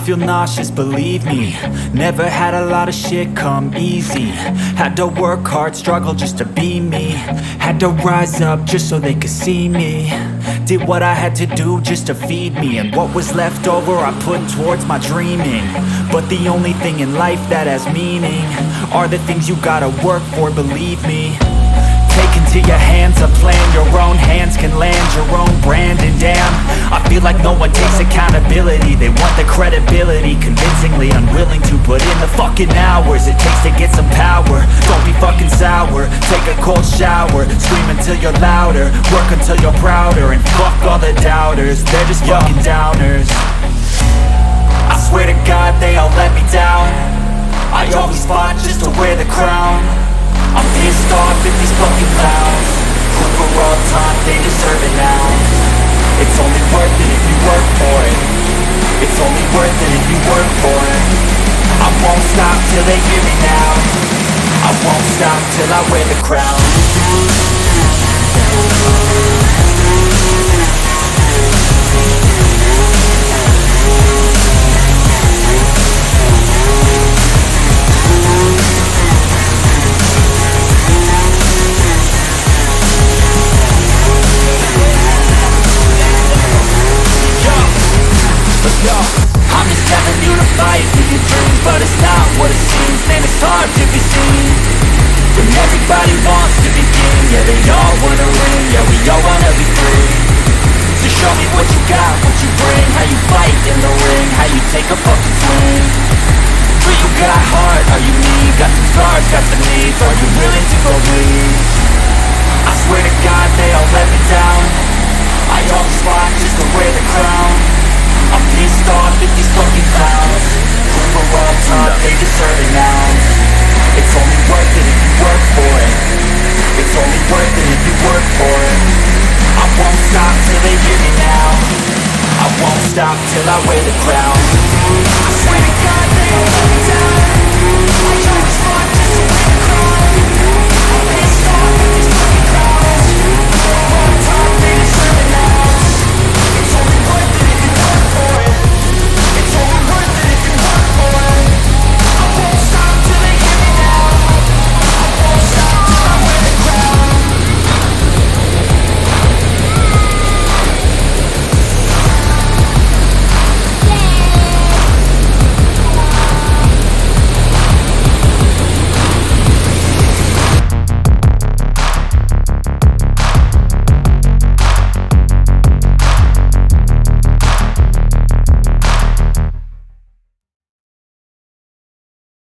feel nauseous, believe me. Never had a lot of shit come easy. Had to work hard, struggle just to be me. Had to rise up just so they could see me. Did what I had to do just to feed me. And what was left over I put towards my dreaming. But the only thing in life that has meaning are the things you gotta work for, believe me. Take into your hands a plan, your own hands can land your own brand. And damn, I feel like no one takes accountability. They want the credibility, convincingly unwilling to put in the fucking hours it takes to get some power. Don't be fucking sour, take a cold shower. Scream until you're louder, work until you're prouder. And fuck all the doubters, they're just fucking downers. I swear to God they all let me down. I always fought just to wear the crown. I'm pissed off at these fucking clowns who for all time, they deserve it now. It's only worth it if you work for it. It's only worth it if you work for it. I won't stop till they hear me now. I won't stop till I wear the crown. I'm just telling you to fight for your dreams, but it's not what it seems. Man, it's hard to be seen when everybody wants to be king. Yeah, they all wanna win, yeah, we all wanna be free. So show me what you got, what you bring, how you fight in the ring, how you take a fucking swing. Do you got heart, are you me? Got some scars, got some needs, are you willing to go bleed? I swear to God they all let me down. I always fought just to wear the crown. I'm pissed off at these fucking clowns who for all time, they deserve it now. It's only worth it if you work for it. It's only worth it if you work for it. I won't stop till they hear me now. I won't stop till I wear the crown.